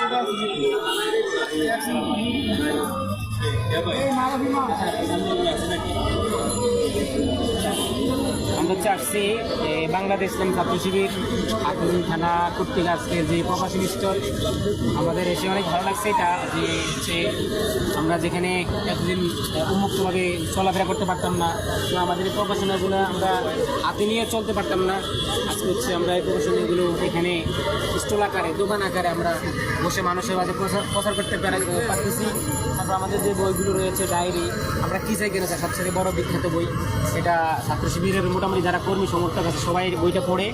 আমরা হচ্ছে আসছি বাংলাদেশ ইসলামী ছাত্র শিবির আকুল থানা কর্তৃক আজকে যে প্রকাশনী স্টল আমাদের এসে অনেক ভালো লাগছে। এটা যে হচ্ছে আমরা যেখানে এতদিন উন্মুক্তভাবে চলাফেরা করতে পারতাম না, তো আমাদের এই প্রকাশনাগুলো আমরা হাতে নিয়ে চলতে পারতাম না। আজকে হচ্ছে আমরা এই প্রকাশনীগুলো এখানে স্টল আকারে, দোকান আকারে আমরা বসে মানুষের মাঝে প্রচার করতে পারতেছি। তারপর আমাদের যে বইগুলো রয়েছে, ডায়েরি, আমরা কী চাই কিনা সবচেয়ে বড় বিখ্যাত বই, এটা ছাত্র শিবিরের মোটামুটি যারা কর্মী সমর্থক আছে সবাই বইটা পড়ে।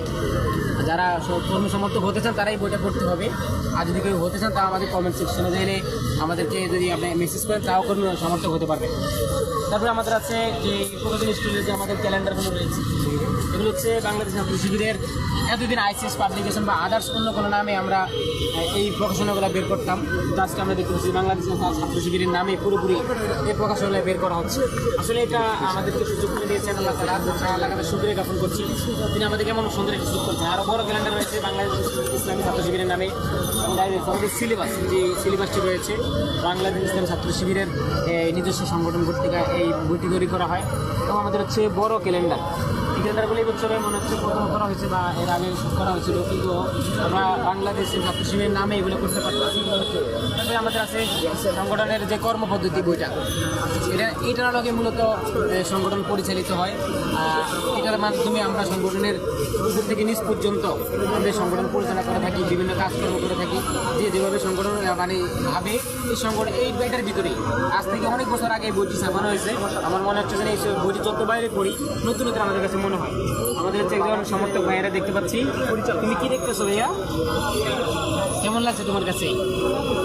যারা কর্মী সমর্থক হতে চান তারাই বইটা পড়তে হবে। আর যদি কেউ হতে চান তা আমাদের কমেন্ট সেকশনে চাইলে আমাদেরকে যদি আপনি মেসেজ করেন তাও কর্মী সমর্থক হতে পারবে। তারপরে আমাদের আছে যে প্রকাশনী স্টলের যে আমাদের ক্যালেন্ডারগুলো রয়েছে, এগুলো হচ্ছে বাংলাদেশ ছাত্র শিবিরের এতদিন আইসিএস পাবলিকেশন বা আদার্স অন্য কোনো নামে আমরা এই প্রকাশনাগুলো বের করতাম। তো আজকে আমরা দেখতে পাচ্ছি বাংলাদেশ ছাত্র শিবিরের নামে পুরোপুরি এই প্রকাশনাগুলো বের করা হচ্ছে। আসলে এটা আমাদেরকে সুযোগ করে দিয়েছেন আল্লাহ তাআলা, আল্লাহকে শুকরিয়া জ্ঞাপন করছি। তিনি আমাদেরকে এমন সুন্দর একটা সুযোগ করছেন। আরও বড় ক্যালেন্ডার রয়েছে বাংলাদেশ ইসলামী ছাত্র শিবিরের নামে। আমাদের সিলেবাস, যে সিলেবাসটি রয়েছে বাংলাদেশ ইসলামী ছাত্র শিবিরের নিজস্ব সংগঠন কর্তৃক এই বইটি তৈরি করা হয়। এবং আমাদের হচ্ছে বড় ক্যালেন্ডার, এই ক্যালেন্ডারগুলো এই বছরে মনে হচ্ছে প্রথম করা হয়েছে বা এর আগে করা হয়েছিল, কিন্তু আমরা বাংলাদেশের ছাত্র শিবিরের নামে এগুলো করতে পারতেছি। তারপরে আমাদের আছে সংগঠনের যে কর্মপদ্ধতি বইটা, এটার লগে মূলত সংগঠন পরিচালিত হয়। এটার মাধ্যমে আমরা সংগঠনের উপর থেকে নিচ পর্যন্ত আমাদের সংগঠন পরিচালনা করে থাকি, বিভিন্ন কাজকর্ম করে থাকি। যেভাবে সংগঠন মানে ভাবে এই সংগঠন এই বইটার ভিতরেই আজ থেকে অনেক বছর আগে এই বইটি ছাপানো হয়েছে। আমার মনে হচ্ছে যে এই বইটি যত বাইরে পড়ি নতুন নতুন আমাদের কাছে মনে হয়। আমাদের হচ্ছে একজন সমর্থক ভাইয়েরা দেখতে পাচ্ছি। তুমি কি দেখতেছো ভাইয়া? কেমন লাগছে তোমার কাছে?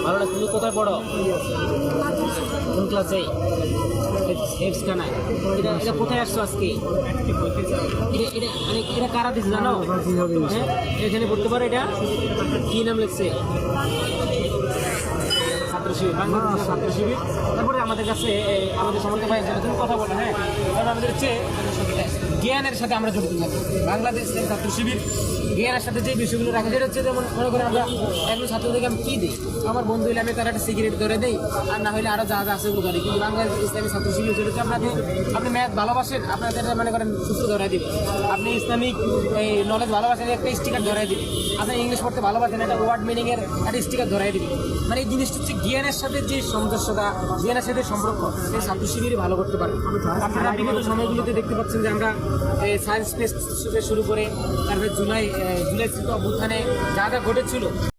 ভালো লাগছে? তুমি কোথায় পড়ো? কোন ক্লাসে? এটা কোথায় আসছো আজকে? এটা কারা দিচ্ছে জানো? হ্যাঁ, এখানে পড়তে পারো। এটা কি নাম লিখছে? ছাত্র শিবির, বাংলাদেশ ছাত্র শিবির। তারপরে আমাদের কাছে আমাদের সমর্থক ভাই তুমি কথা বলো। হ্যাঁ, কারণ আমাদের হচ্ছে জ্ঞানের সাথে আমরা জড়িত থাকি। বাংলাদেশ ছাত্র শিবির জ্ঞানের সাথে যে বিষয়গুলো রাখে, সেটা হচ্ছে যেমন মনে করেন আমরা একজন ছাত্রদেরকে আমি কী দিই, আমার বন্ধু হলে আমি তারা একটা সিগারেট ধরে দিই, আর না হলে আরও যা যা আছে ওগুলো ধরে। কিন্তু বাংলাদেশ ইসলামী ছাত্র শিবির হচ্ছে আপনি ম্যাথ ভালোবাসেন, আপনাদের মনে করেন সূত্র ধরাই দিবে। আপনি ইসলামিক এই নলেজ ভালোবাসেন, একটা স্টিকার ধরাই দিবে। আপনি ইংলিশ পড়তে ভালোবাসেন, একটা ওয়ার্ড মিনিংয়ের একটা স্টিকার ধরাই দিবে। মানে এই জিনিসটা হচ্ছে জ্ঞানের সাথে যে সামঞ্জস্যতা, জ্ঞানের সাথে সম্পর্ক, সেই ছাত্র শিবিরই ভালো করতে পারে। আপনারা বিগত সময়গুলোতে দেখতে পাচ্ছেন যে আমরা সায়েন্স ফেস্ট থেকে শুরু করে তারপরে জুলাই অভ্যুত্থানে যা যা ঘটেছিল